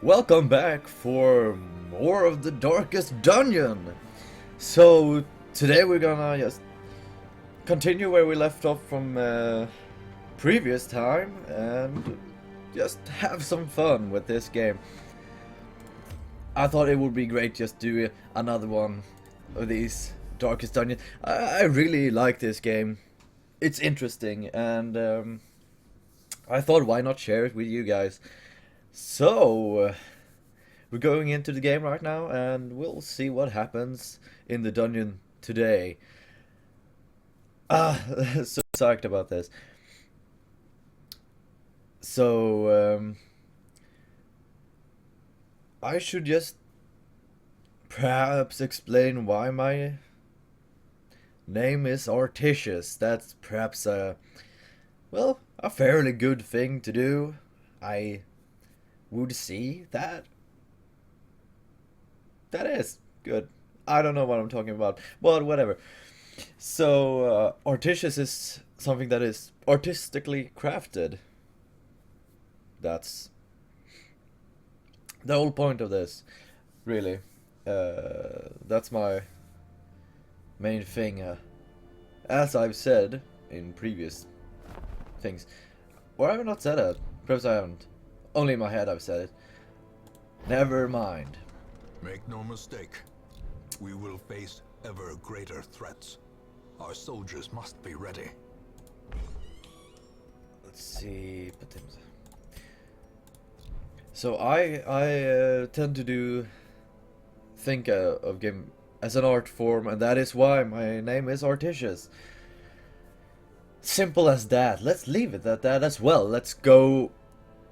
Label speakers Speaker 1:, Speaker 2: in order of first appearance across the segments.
Speaker 1: Welcome back for more of the Darkest Dungeon. So today we're gonna just continue where we left off from previous time and just have some fun with this game. I thought it would be great just do another one of these Darkest Dungeon. I really like this game. It's interesting and I thought why not share it with you guys. So, we're going into the game right now, and we'll see what happens in the dungeon today. So psyched about this. So, I should just perhaps explain why my name is Articious. That's perhaps well, a fairly good thing to do. I would see that. That is good. I don't know what I'm talking about, but whatever. So, Articious is something that is artistically crafted. That's the whole point of this, really. That's my main thing. As I've said in previous things. Or I have not said it. Perhaps I haven't. Only in my head I've said it. Never mind.
Speaker 2: Make no mistake, we will face ever greater threats. Our soldiers must be ready.
Speaker 1: Let's see. So I tend to think of game as an art form, and that is why my name is Articious. Simple as that. Let's leave it at that as well. Let's go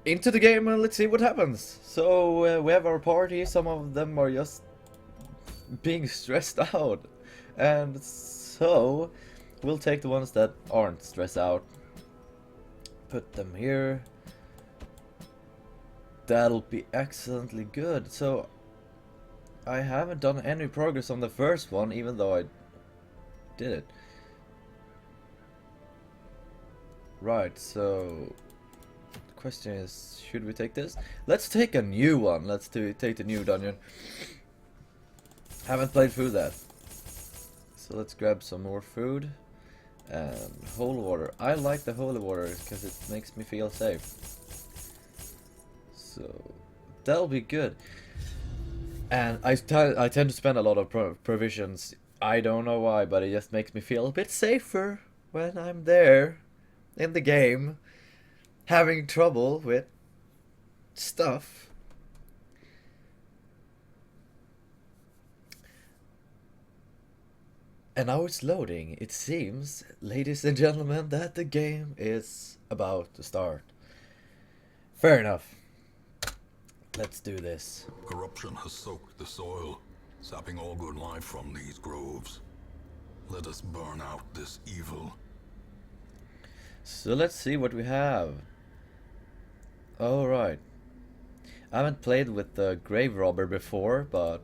Speaker 1: into the game and let's see what happens. So we have our party. Some of them are just being stressed out, and so we'll take the ones that aren't stressed out. Put them here. That'll be excellently good. So I haven't done any progress on the first one, even though I did it. Right, so the question is, should we take this? Let's take a new one. Let's take the new dungeon. Haven't played through that. So let's grab some more food and holy water. I like the holy water because it makes me feel safe. So that'll be good. And I tend to spend a lot of provisions. I don't know why, but it just makes me feel a bit safer when I'm there in the game, having trouble with stuff. And now it's loading. It seems, ladies and gentlemen, that the game is about to start. Fair enough. Let's do this.
Speaker 2: Corruption has soaked the soil, sapping all good life from these groves. Let us burn out this evil.
Speaker 1: So let's see what we have. Alright. I haven't played with the grave robber before, but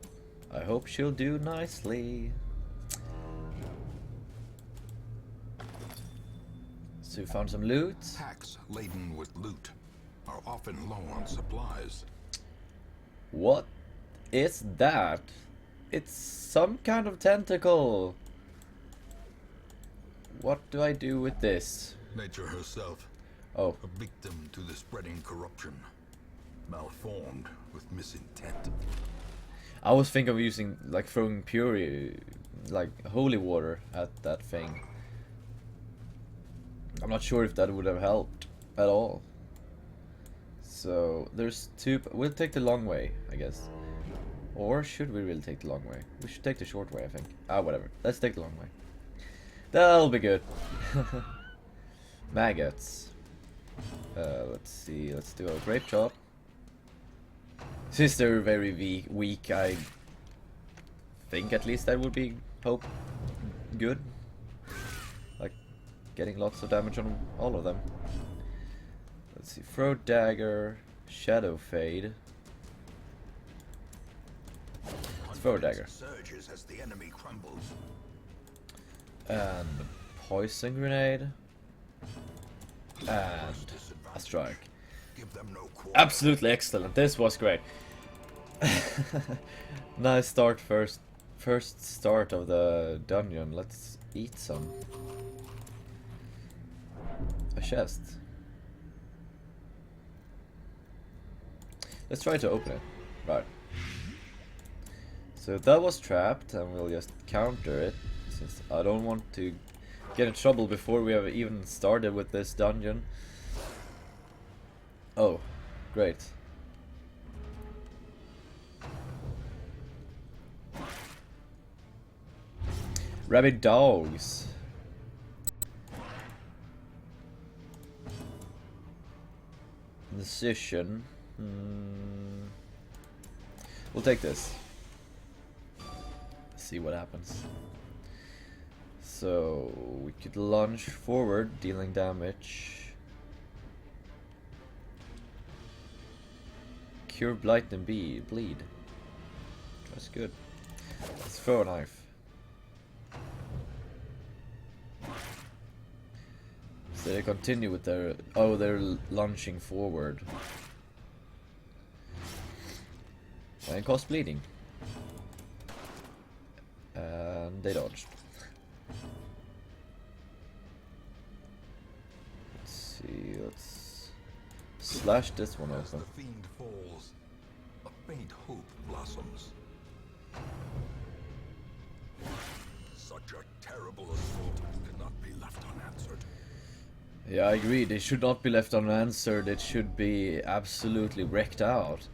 Speaker 1: I hope she'll do nicely. So we found some loot.
Speaker 2: Packs laden with loot are often low on supplies.
Speaker 1: What is that? It's some kind of tentacle. What do I do with this?
Speaker 2: Nature herself,
Speaker 1: Oh,
Speaker 2: a victim to the spreading corruption, malformed with misintent.
Speaker 1: I was thinking of using, like, throwing pure, like, holy water at that thing. I'm not sure if that would have helped at all. So there's two. We'll take the long way, I guess. Or should we really take the long way? We should take the short way, I think. Whatever. Let's take the long way. That'll be good. Maggots. Let's see. Let's do a grape chop. Since they're very weak, I think at least that would be good. Like getting lots of damage on all of them. Let's see. Throw dagger, shadow fade. Throw dagger.
Speaker 2: Surges as the enemy crumbles.
Speaker 1: And poison grenade. And a strike.
Speaker 2: give them no quarter.
Speaker 1: Absolutely excellent. This was great. Nice start, first start of the dungeon. Let's eat some. A chest. Let's try to open it. Right. So that was trapped, and we'll just counter it, since I don't want to get in trouble before we have even started with this dungeon. Oh, great. Rabid dogs. Decision. We'll take this. See what happens. So we could lunge forward, dealing damage. Cure blight and bleed. That's good. Let's throw a knife. So they continue with their... Oh, they're lunging forward. And cause bleeding. And they dodged. Let's see, let's slash this one
Speaker 2: As
Speaker 1: open.
Speaker 2: the fiend falls, a faint hope blossoms. Such a terrible assault cannot be left unanswered.
Speaker 1: Yeah, I agree. They should not be left unanswered. It should be absolutely wrecked out.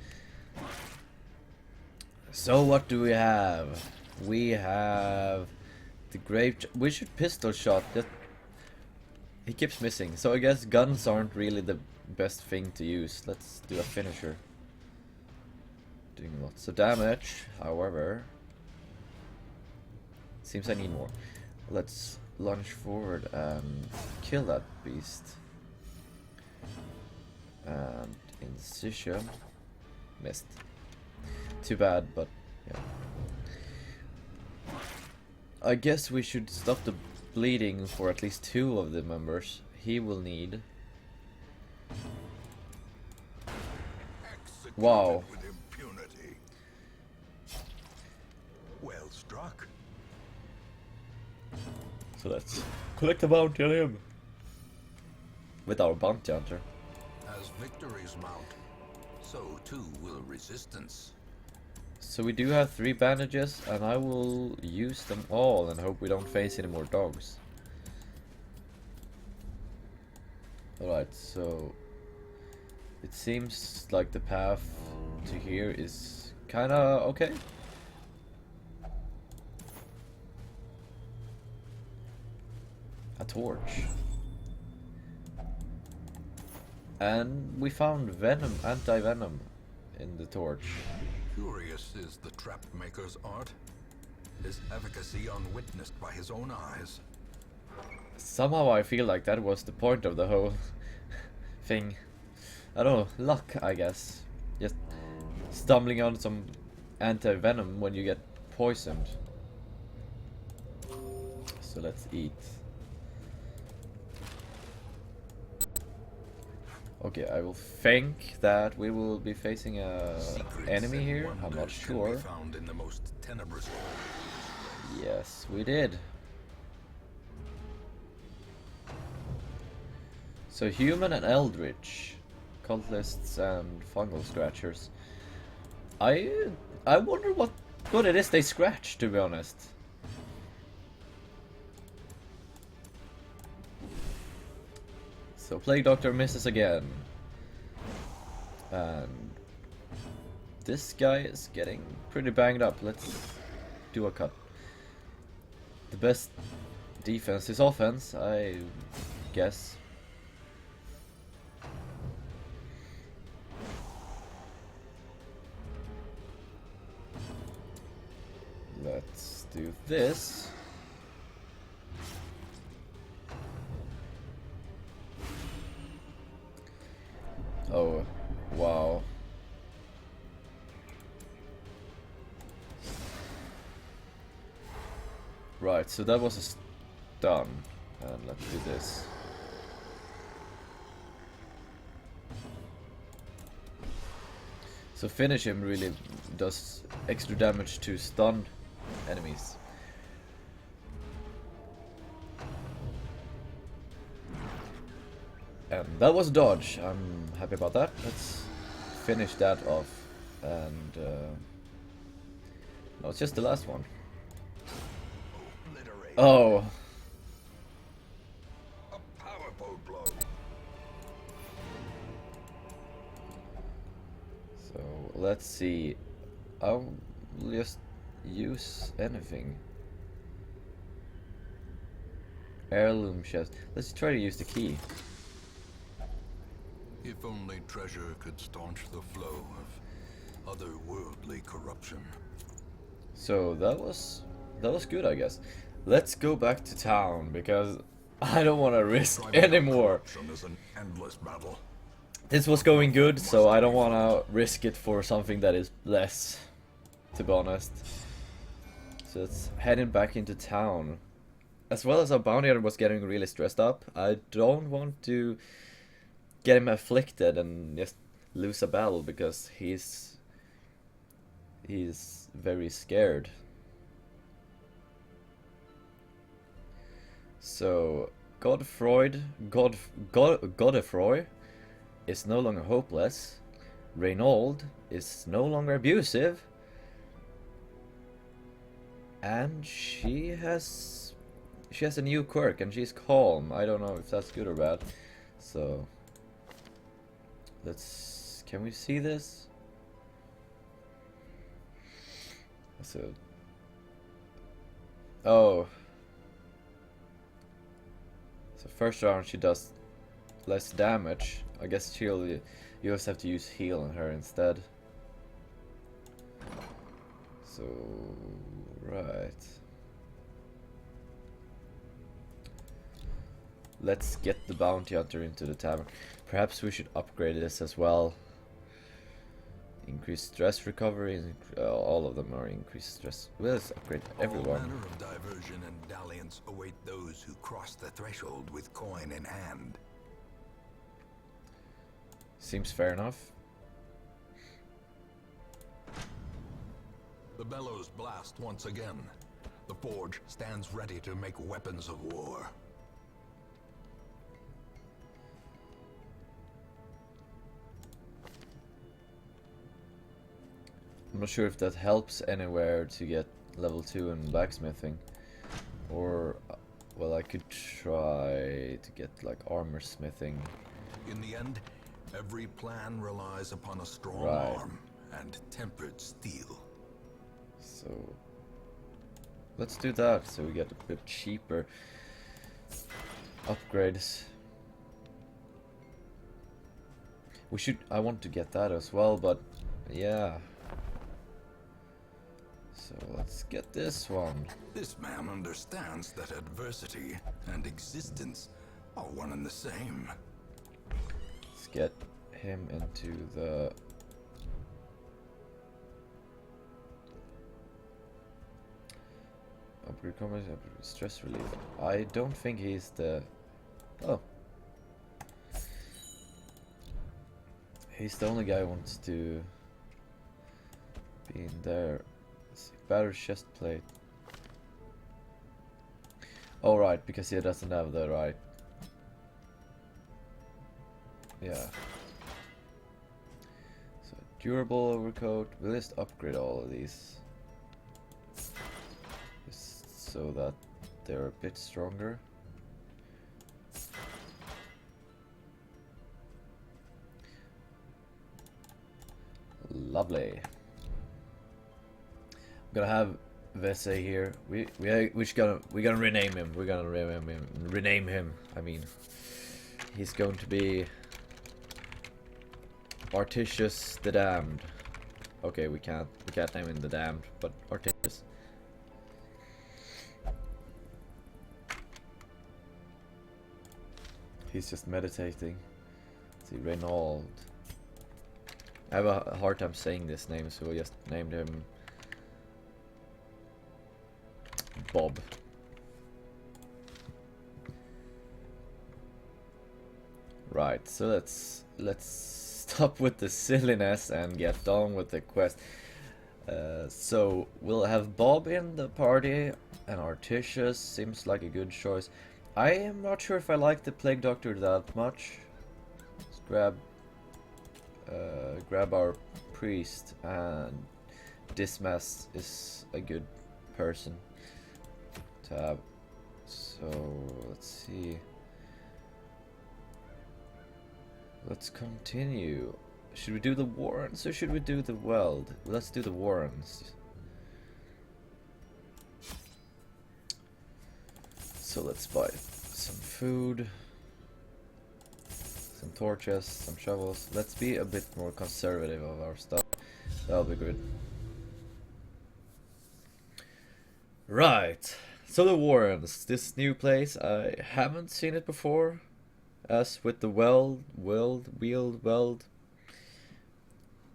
Speaker 1: So what do we have? We have the grave. We should pistol shot. That he keeps missing. So I guess guns aren't really the best thing to use. Let's do a finisher. Doing lots of damage. However, seems I need more. Let's lunge forward and kill that beast. And incision. Missed. Too bad, but yeah. I guess we should stop the bleeding for at least 2 of the members. He will need...
Speaker 2: Executed
Speaker 1: Wow.
Speaker 2: with impunity. Well struck.
Speaker 1: So let's collect a bounty on him. With our bounty hunter.
Speaker 2: As victories mount, so too will resistance.
Speaker 1: So we do have 3 bandages, and I will use them all and hope we don't face any more dogs. Alright, so it seems like the path to here is kinda okay. A torch. And we found venom, anti-venom in the torch.
Speaker 2: Curious is the trap maker's art. His efficacy unwitnessed by his own eyes.
Speaker 1: Somehow I feel like that was the point of the whole thing. I don't know, luck, I guess. Just stumbling on some anti-venom when you get poisoned. So let's eat. Okay, I will think that we will be facing a
Speaker 2: Secrets
Speaker 1: enemy
Speaker 2: and
Speaker 1: here. I'm not
Speaker 2: wonders can
Speaker 1: sure.
Speaker 2: be found in the most tenebrous holes.
Speaker 1: Yes, we did. So human and eldritch, cultists and fungal scratchers. I wonder what it is they scratch, to be honest. So Plague Doctor misses again. And this guy is getting pretty banged up. Let's do a cut. The best defense is offense, I guess. Let's do this. Oh, wow. Right, so that was a stun. And let's do this. So finish him really does extra damage to stun enemies. And that was dodge. I'm happy about that. Let's finish that off. And no, it's just the last one. Oh.
Speaker 2: A powerful blow.
Speaker 1: So let's see. I'll just use anything. Heirloom chest. Let's try to use the key.
Speaker 2: If only treasure could staunch the flow of otherworldly corruption.
Speaker 1: So that was good, I guess. Let's go back to town because I don't want to risk anymore.
Speaker 2: Corruption is an endless battle.
Speaker 1: This was going good, so I don't want to risk it for something that is less, to be honest. So let's heading back into town. As well as our bounty hunter was getting really stressed up, I don't want to get him afflicted and just lose a battle because he's very scared. So Godefroy is no longer hopeless. Reynold is no longer abusive. And she has a new quirk and she's calm. I don't know if that's good or bad. So can we see this? So oh. So first round she does less damage. I guess you just have to use heal on her instead. So right. Let's get the bounty hunter into the tavern. Perhaps we should upgrade this as well. Increased stress recovery. All of them are increased stress. Well, let's upgrade everyone.
Speaker 2: All manner of diversion and dalliance await those who cross the threshold with coin in hand.
Speaker 1: Seems fair enough.
Speaker 2: The bellows blast once again. The forge stands ready to make weapons of war.
Speaker 1: I'm not sure if that helps anywhere to get level 2 in blacksmithing. Or, well, I could try to get like armor smithing.
Speaker 2: In the end, every plan relies upon a strong
Speaker 1: Right.
Speaker 2: arm and tempered steel.
Speaker 1: So let's do that so we get a bit cheaper upgrades. I want to get that as well, but yeah. So let's get this one.
Speaker 2: This man understands that adversity and existence are one and the same.
Speaker 1: Let's get him into the upgrade combat, stress relief. I don't think he's the... Oh. He's the only guy who wants to be in there. Let's see, battered chest plate. Oh right, because he doesn't have the right... Yeah. So durable overcoat. We'll just upgrade all of these. Just so that they're a bit stronger. Lovely. I'm gonna have Vese here. We're gonna rename him. We're gonna rename him. I mean, he's going to be Articious the Damned. Okay, we can't name him the Damned, but Articious. He's just meditating. Let's see, Reynold. I have a hard time saying this name, so we just named him Bob. Right, so let's stop with the silliness and get on with the quest. So we'll have Bob in the party, and Articious seems like a good choice. I am not sure if I like the Plague Doctor that much. Let's grab our priest, and Dismas is a good person to have. So let's see. Let's continue. Should we do the Warrens or should we do the Weld? Let's do the Warrens. So let's buy some food, some torches, some shovels. Let's be a bit more conservative of our stuff. That'll be good. Right. So the Warrens, this new place, I haven't seen it before. As with the weld,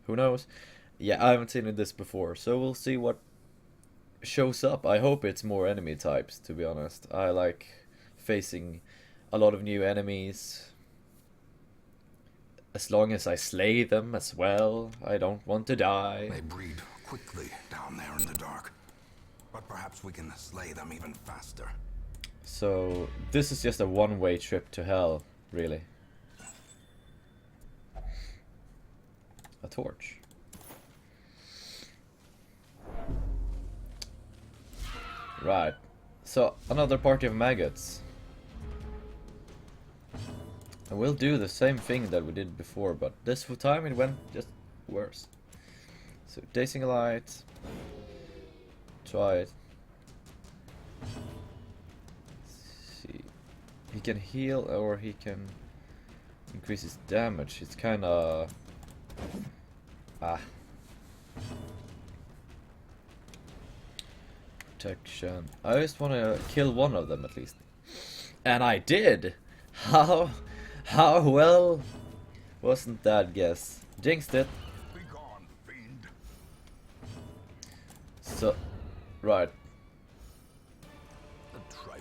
Speaker 1: who knows? Yeah, I haven't seen this before, so we'll see what shows up. I hope it's more enemy types, to be honest. I like facing a lot of new enemies. As long as I slay them as well, I don't want to die.
Speaker 2: They breed quickly down there in the dark, but perhaps we can slay them even faster.
Speaker 1: So this is just a one-way trip to hell, really. A torch. Right. So another party of maggots. And we'll do the same thing that we did before, but this time it went just worse. So dazing light. Try it. Let's see. He can heal or he can increase his damage. It's kinda protection. I just wanna kill one of them at least. And I did! How well wasn't that guess? Jinxed it.
Speaker 2: Be gone, fiend.
Speaker 1: So right.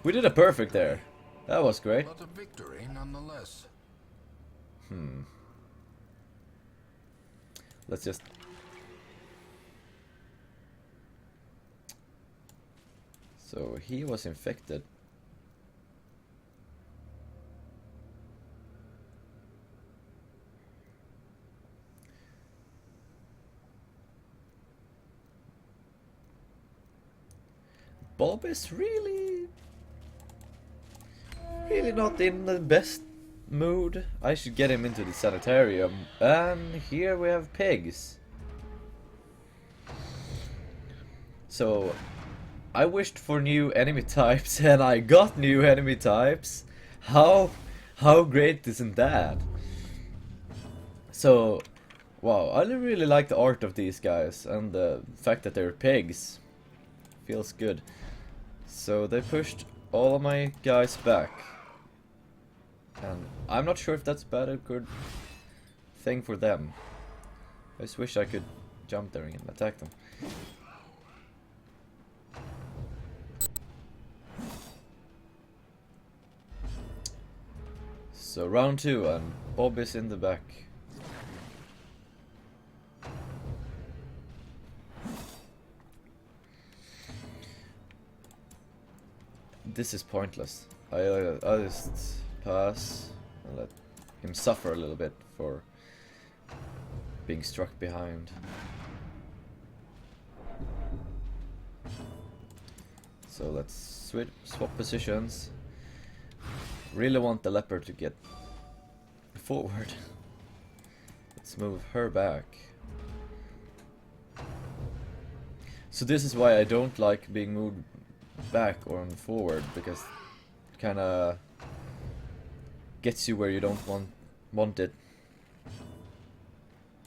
Speaker 1: We did a perfect there. That was great.
Speaker 2: But a victory nonetheless.
Speaker 1: Let's just... So he was infected. Bob is really not in the best mood. I should get him into the sanitarium. And here we have pigs. So I wished for new enemy types and I got new enemy types. How great isn't that? So wow, I really like the art of these guys and the fact that they're pigs. Feels good. So they pushed all of my guys back. And I'm not sure if that's bad or good thing for them. I just wish I could jump there and attack them. So round 2 and Bob is in the back. This is pointless. I just pass and let him suffer a little bit for being struck behind. So let's swap positions. Really want the leopard to get forward. Let's move her back. So this is why I don't like being moved back or forward, because it kinda gets you where you don't want it.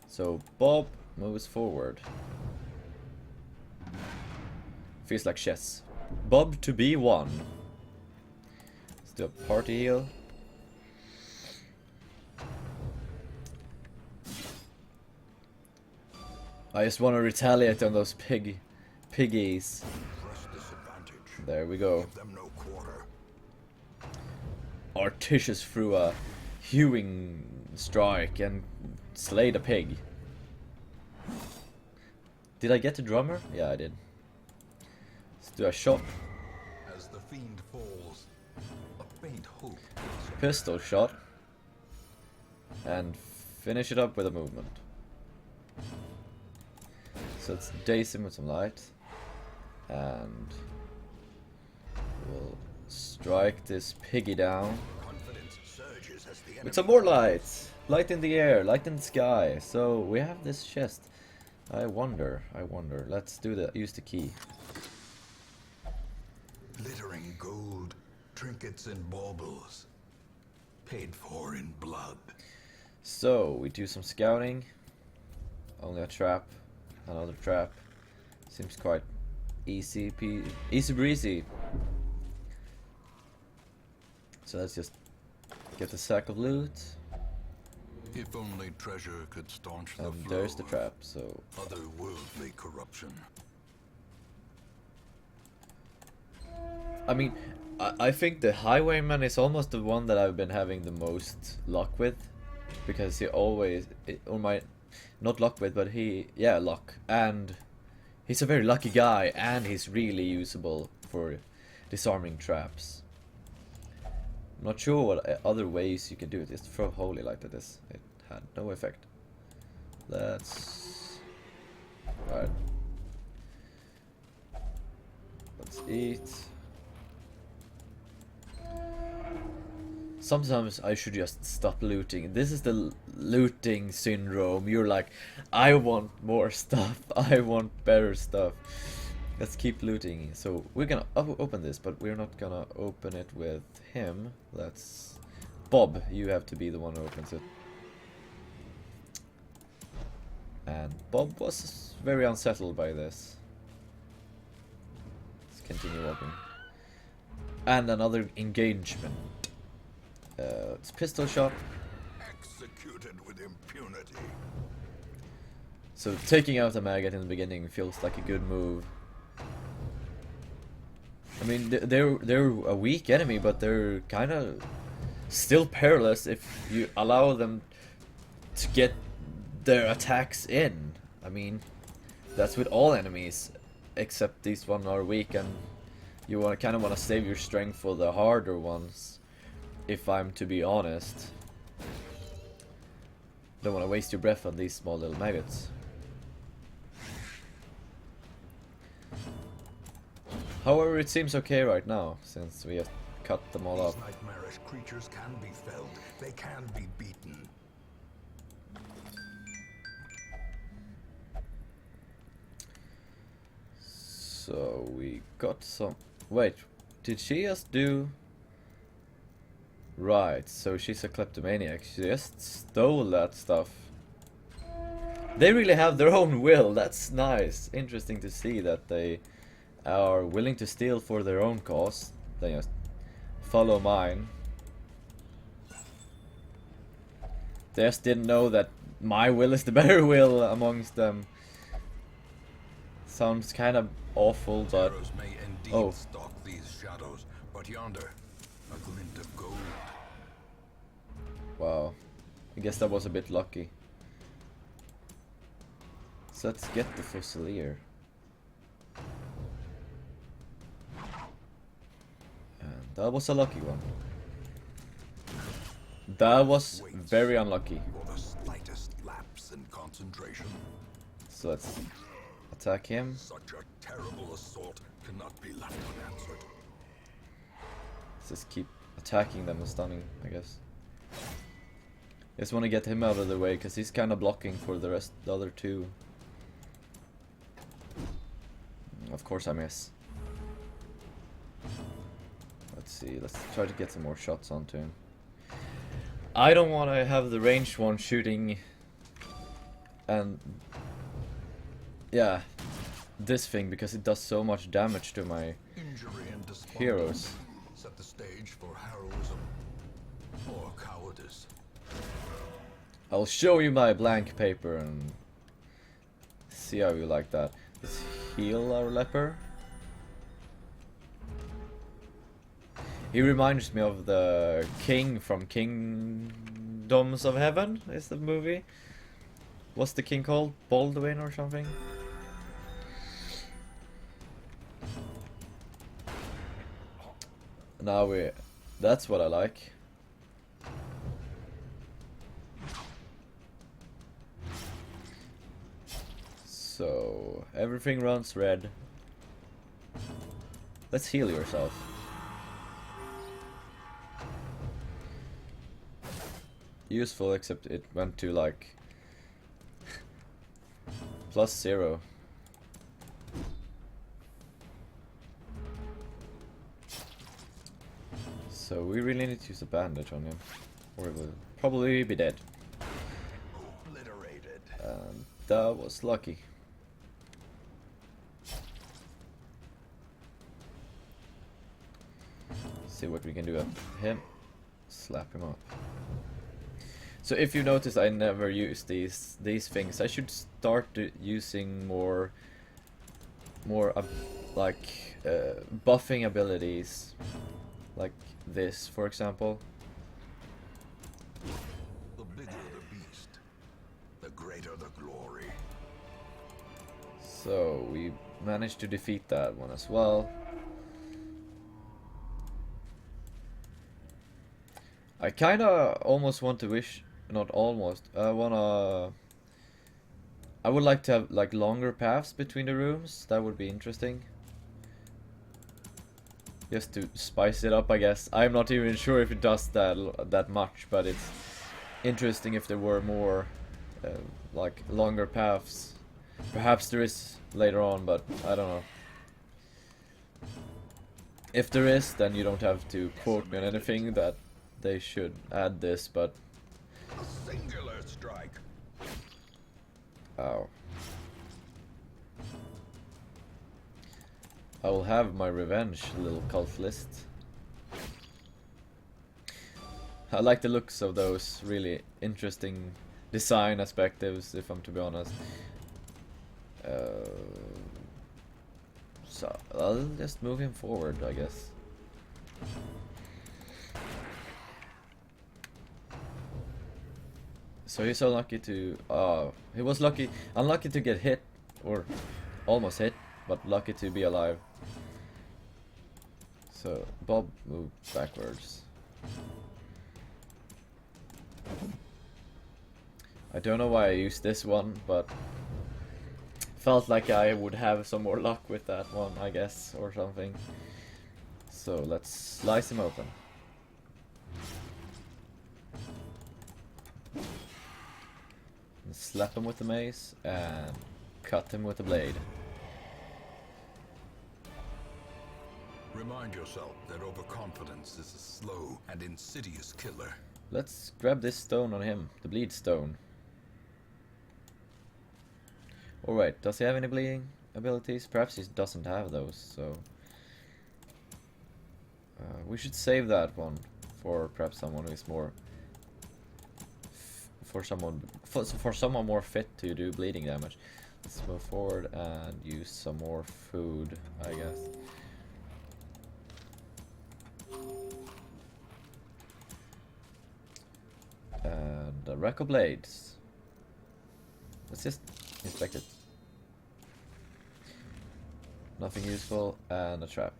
Speaker 1: So Bob moves forward. Feels like chess. Bob to B1. Let's do a party heal. I just want to retaliate on those piggies. There we go. Articious threw a hewing strike and slay the pig. Did I get the drummer? Yeah, I did. Let's do a shot.
Speaker 2: As the fiend falls, a faint hope.
Speaker 1: Pistol shot. And finish it up with a movement. So let's daze him with some light. And we'll strike this piggy down.
Speaker 2: Confidence surges as the
Speaker 1: With some more light! Light in the air, light in the sky. So we have this chest. I wonder. Let's use the key.
Speaker 2: glittering gold, trinkets and baubles, paid for in blood.
Speaker 1: So we do some scouting. Only a trap, another trap. Seems quite easy breezy. So let's just get the sack of loot.
Speaker 2: If only treasure could staunch the
Speaker 1: And
Speaker 2: flow
Speaker 1: there's the
Speaker 2: of
Speaker 1: trap, so...
Speaker 2: otherworldly corruption.
Speaker 1: I mean, I think the Highwayman is almost the one that I've been having the most luck with. Because he always... not luck with, but luck. And he's a very lucky guy, and he's really usable for disarming traps. I'm not sure what other ways you can do it. Just throw holy light at this. It had no effect. Let's... Alright. Let's eat. Sometimes I should just stop looting. This is the looting syndrome. You're like, I want more stuff. I want better stuff. Let's keep looting. So we're gonna open this, but we're not gonna open it with him. Let's... Bob, you have to be the one who opens it. And Bob was very unsettled by this. Let's continue walking. And another engagement. It's pistol shot.
Speaker 2: Executed with impunity.
Speaker 1: So taking out a maggot in the beginning feels like a good move. I mean, they're a weak enemy, but they're kind of still perilous if you allow them to get their attacks in. I mean, that's with all enemies, except these ones are weak, and you kind of want to save your strength for the harder ones. If I'm to be honest, don't want to waste your breath on these small little maggots. However, it seems okay right now, since we have cut them all
Speaker 2: These
Speaker 1: up.
Speaker 2: nightmarish creatures can be felled. They can be beaten.
Speaker 1: So we got some... Wait, did she just do... Right, so she's a kleptomaniac. She just stole that stuff. They really have their own will. That's nice. Interesting to see that they are willing to steal for their own cause. They just follow mine. They just didn't know that my will is the better will amongst them. Sounds kind of awful, but...
Speaker 2: Terrors may indeed stalk these shadows, but yonder, a glint of gold.
Speaker 1: Wow. I guess that was a bit lucky. So let's get the Fusilier. And that was a lucky one. That was very unlucky.
Speaker 2: For the slightest lapse in concentration.
Speaker 1: So let's attack him.
Speaker 2: Such a terrible assault cannot be left unanswered.
Speaker 1: Let's just keep attacking them and stunning, I guess. Just want to get him out of the way, because he's kind of blocking for the other two. Of course I miss. Let's see, let's try to get some more shots onto him. I don't want to have the ranged one shooting... And... Yeah, this thing, because it does so much damage to my
Speaker 2: Injury and despondency
Speaker 1: heroes.
Speaker 2: set the stage for heroism or cowardice.
Speaker 1: I'll show you my blank paper and see how you like that. Let's heal our leper. He reminds me of the king from Kingdoms of Heaven, is the movie. What's the king called? Baldwin or something? Now we... That's what I like. So, everything runs red. Let's heal yourself. Useful, except it went to like... +0. So we really need to use a bandage on him, or he will probably be dead.
Speaker 2: Obliterated.
Speaker 1: And that was lucky. See what we can do at him. Slap him up. So if you notice, I never use these things. I should start using more buffing abilities, like this, for example.
Speaker 2: The bigger the beast, the greater the glory.
Speaker 1: So we managed to defeat that one as well. I kinda almost want to wish, not almost, I would like to have like longer paths between the rooms. That would be interesting. Just to spice it up, I guess. I'm not even sure if it does that much, but it's interesting if there were more like longer paths. Perhaps there is later on, but I don't know. If there is, then you don't have to quote me on anything that they should add this, but...
Speaker 2: A singular strike.
Speaker 1: Ow. I will have my revenge, little cult list. I like the looks of those really interesting design aspects, if I'm to be honest. So I'll just move him forward, I guess. So he's unlucky to... he was unlucky to get hit, or almost hit, but lucky to be alive. So Bob moved backwards. I don't know why I used this one, but felt like I would have some more luck with that one, I guess, or something. So let's slice him open. And slap him with the mace and cut him with the blade.
Speaker 2: Remind yourself that overconfidence is a slow and insidious killer.
Speaker 1: Let's grab this stone on him, the bleed stone. Alright, does he have any bleeding abilities? Perhaps he doesn't have those, so... we should save that one for perhaps someone who is more... For someone more fit to do bleeding damage. Let's move forward and use some more food, I guess. And a rack of blades. Let's just inspect it. Nothing useful, and a trap.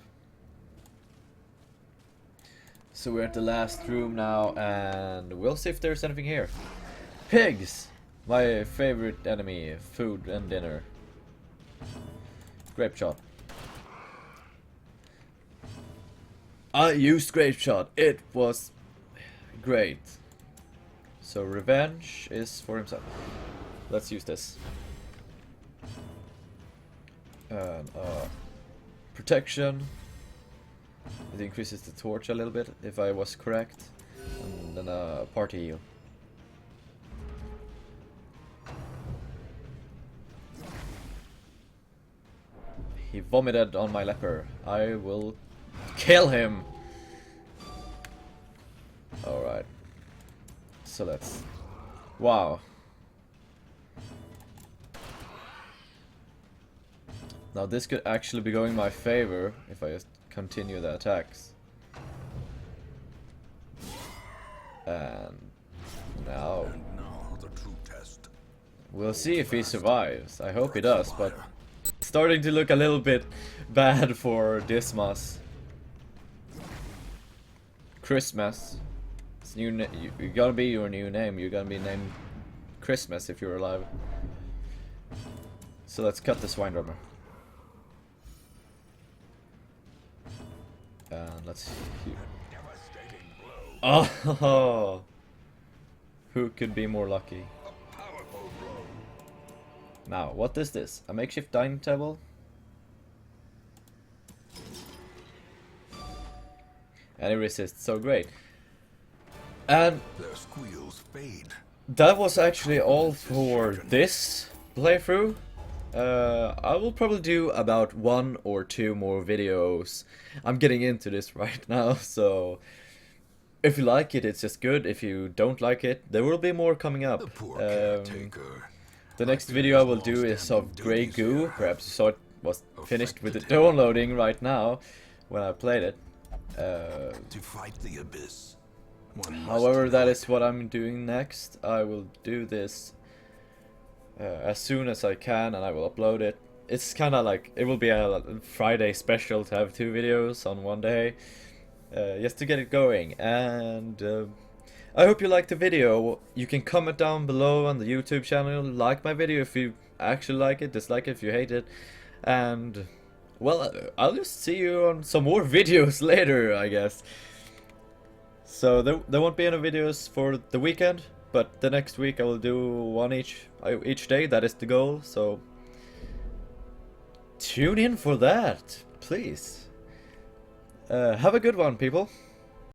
Speaker 1: So we're at the last room now, and we'll see if there's anything here. Pigs! My favorite enemy, food and dinner. Grape shot. I used grape shot. It was great. So revenge is for himself. Let's use this. And protection. It increases the torch a little bit, if I was correct. And then a party heal. He vomited on my leper. I will kill him. Alright. So let's... Wow. Now this could actually be going in my favor if I just continue the attacks. And now
Speaker 2: the true test.
Speaker 1: We'll see if he survives. I hope he does, but it's starting to look a little bit bad for Dismas. Christmas. It's new. You're gonna be your new name. You're gonna be named Christmas if you're alive. So let's cut the swine drummer. And let's. Oh, who could be more lucky? Now, what is this? A makeshift dining table? And it resists so great. And
Speaker 2: their squeals fade.
Speaker 1: That was actually all for this playthrough. I will probably do about 1 or 2 more videos. I'm getting into this right now, so if you like it, it's just good. If you don't like it, there will be more coming up. The next video I will do is of Grey Goo. Perhaps you saw it was finished with the downloading right now when I played it.
Speaker 2: To fight the abyss.
Speaker 1: However, that is what I'm doing next. I will do this as soon as I can, and I will upload it. It's kind of like, it will be a Friday special to have 2 videos on one day, just to get it going. And I hope you liked the video. You can comment down below on the YouTube channel, like my video if you actually like it, dislike it if you hate it, and well, I'll just see you on some more videos later, I guess. So there won't be any videos for the weekend, but the next week I will do 1 each day. That is the goal, so tune in for that, please. Have a good one, people.